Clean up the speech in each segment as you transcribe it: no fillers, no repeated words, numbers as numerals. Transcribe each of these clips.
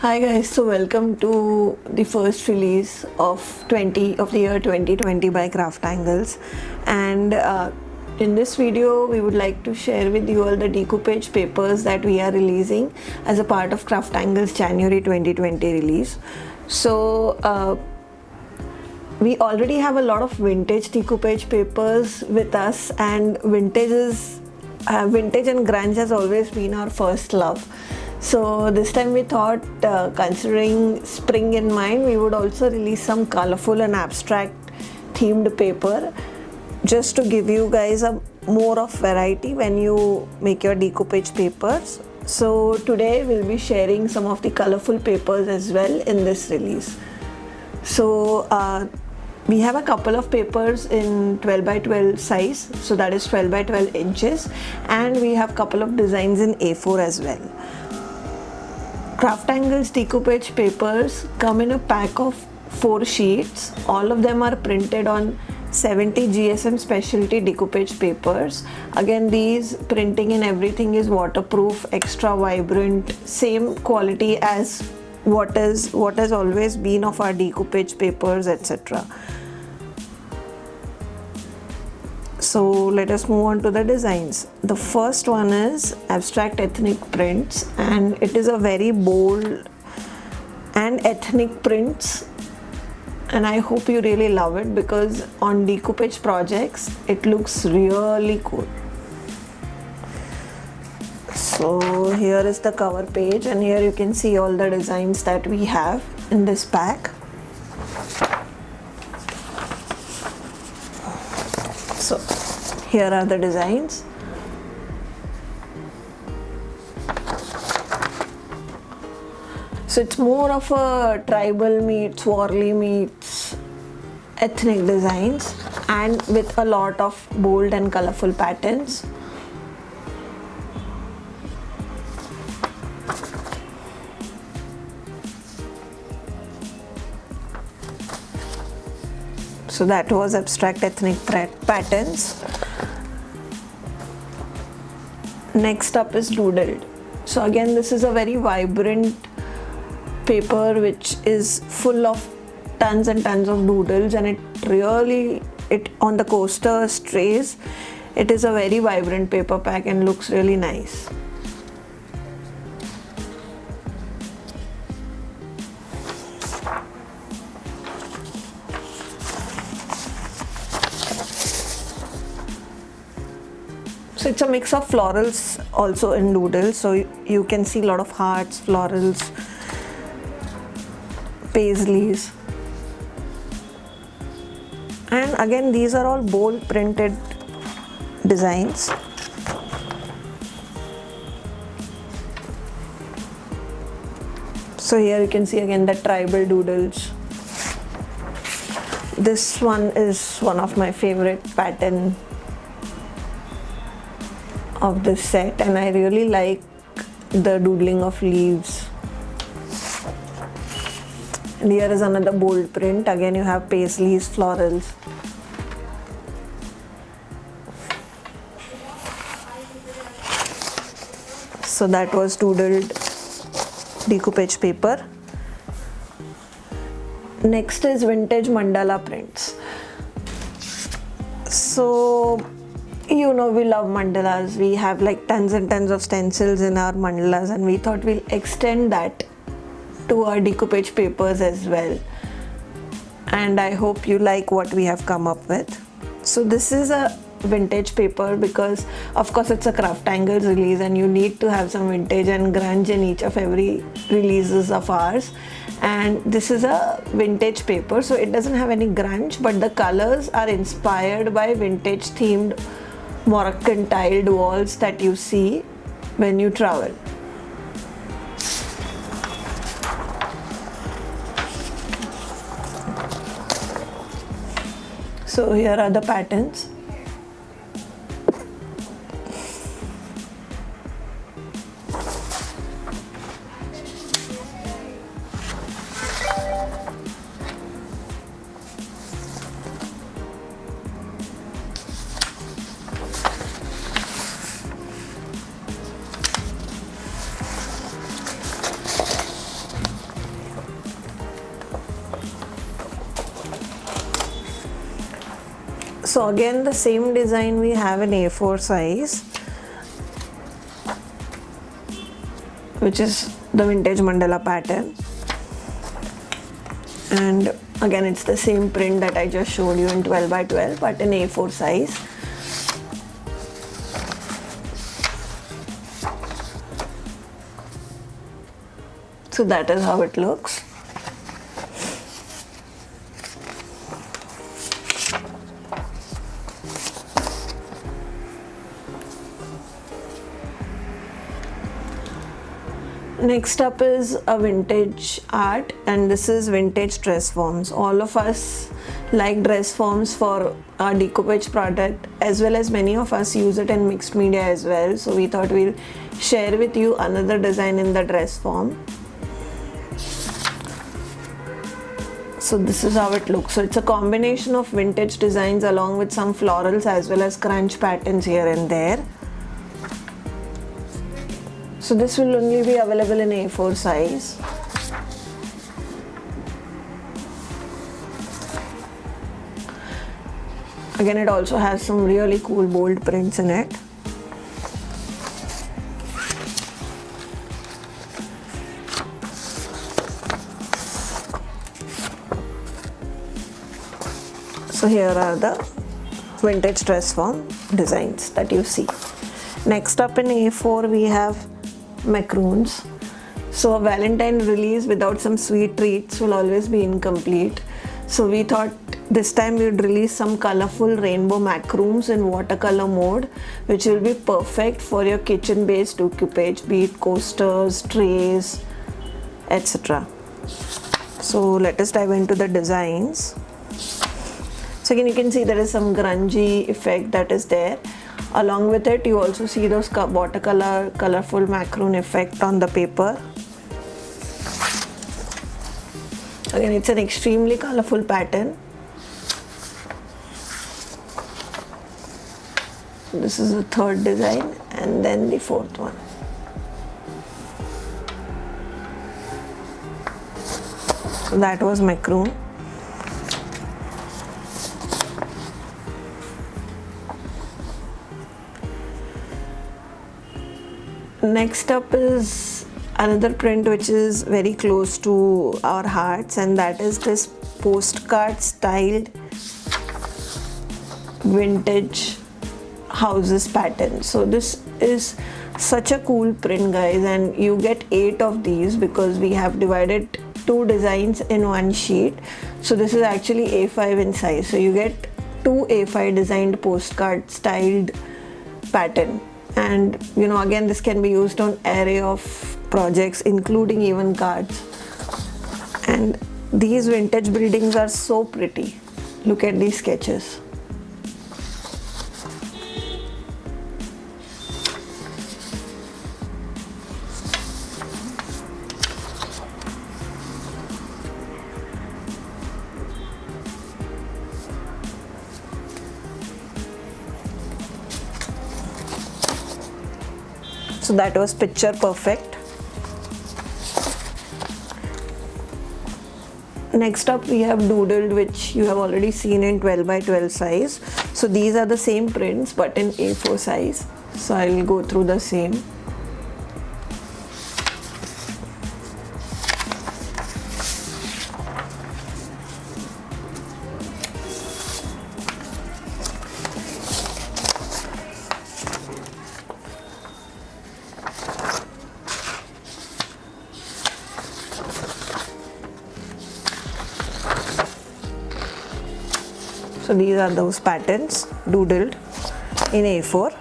Hi guys, so welcome to the first release of the year 2020 by CrafTangles, and in this video we would like to share with you all the decoupage papers that we are releasing as a part of CrafTangles January 2020 release. So we already have a lot of vintage decoupage papers with us, and vintage and grunge has always been our first love. So this time we thought, considering spring in mind, we would also release some colorful and abstract themed paper just to give you guys a more of variety when you make your decoupage papers. So today we'll be sharing some of the colorful papers as well in this release. So we have a couple of papers in 12 by 12 size, so that is 12 by 12 inches, and we have a couple of designs in A4 as well. CrafTangles decoupage papers come in a pack of 4 sheets. All of them are printed on 70 GSM specialty decoupage papers. Again, these printing and everything is waterproof, extra vibrant, same quality as what has always been of our decoupage papers, etc. So let us move on to the designs. The first one is abstract ethnic prints, and it is a very bold and ethnic prints, and I hope you really love it because on decoupage projects it looks really cool. So here is the cover page, and here you can see all the designs that we have in this pack. So here are the designs. So it's more of a tribal meets Warli meets ethnic designs, and with a lot of bold and colorful patterns. So that was abstract ethnic patterns. Next up is doodled. So again, this is a very vibrant paper which is full of tons and tons of doodles, and it on the coaster trays, it is a very vibrant paper pack and looks really nice. So it's a mix of florals also in doodles, so you can see a lot of hearts, florals, paisleys, and again these are all bold printed designs. So here you can see again the tribal doodles. This one is one of my favorite pattern of this set, and I really like the doodling of leaves. And here is another bold print. Again you have paisleys, florals. So that was doodled decoupage paper. Next is vintage mandala prints. So you know, we love mandalas. We have like tons and tons of stencils in our mandalas, and we thought we'll extend that to our decoupage papers as well. And I hope you like what we have come up with. So this is a vintage paper because of course it's a CrafTangles release, and you need to have some vintage and grunge in each of every releases of ours. And this is a vintage paper, so it doesn't have any grunge, but the colors are inspired by vintage themed Moroccan tiled walls that you see when you travel. So here are the patterns. So again, the same design we have in A4 size, which is the vintage mandala pattern, and again it's the same print that I just showed you in 12 by 12 but in A4 size. So that is how it looks. Next up is a vintage art, and this is vintage dress forms. All of us like dress forms for our decoupage product, as well as many of us use it in mixed media as well. So we thought we'll share with you another design in the dress form. So this is how it looks. So it's a combination of vintage designs along with some florals as well as crunch patterns here and there. So this will only be available in A4 size. Again, it also has some really cool bold prints in it. So here are the vintage dress form designs that you see. Next up in A4 we have macaroons. So a Valentine release without some sweet treats will always be incomplete. So we thought this time we'd release some colorful rainbow macaroons in watercolor mode, which will be perfect for your kitchen based decoupage, be it coasters, trays, etc. So let us dive into the designs. So again you can see there is some grungy effect that is there. Along with it you also see those watercolor colorful macaroon effect on the paper. Again, it's an extremely colorful pattern. This is the third design and then the fourth one. So that was macaroon. Next up is another print which is very close to our hearts, and that is this postcard styled vintage houses pattern. So this is such a cool print, guys, and you get 8 of these because we have divided 2 designs in one sheet. So this is actually A5 in size, so you get 2 A5 designed postcard styled pattern. And you know, again, this can be used on array of projects including even cards. And these vintage buildings are so pretty. Look at these sketches. So that was picture perfect. Next up we have doodled, which you have already seen in 12 by 12 size. So these are the same prints but in A4 size. So I will go through the same. So these are those patterns doodled in A4.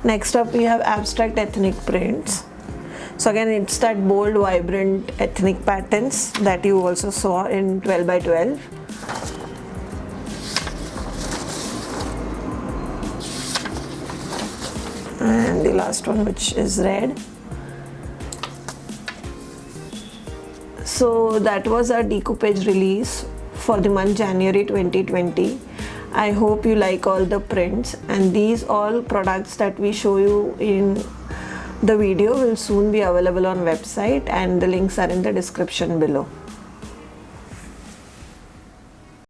Next up we have abstract ethnic prints. So again it's that bold, vibrant ethnic patterns that you also saw in 12 by 12. And the last one, which is red. So that was our decoupage release for the month January 2020. I hope you like all the prints, and these all products that we show you in the video will soon be available on website, and the links are in the description below.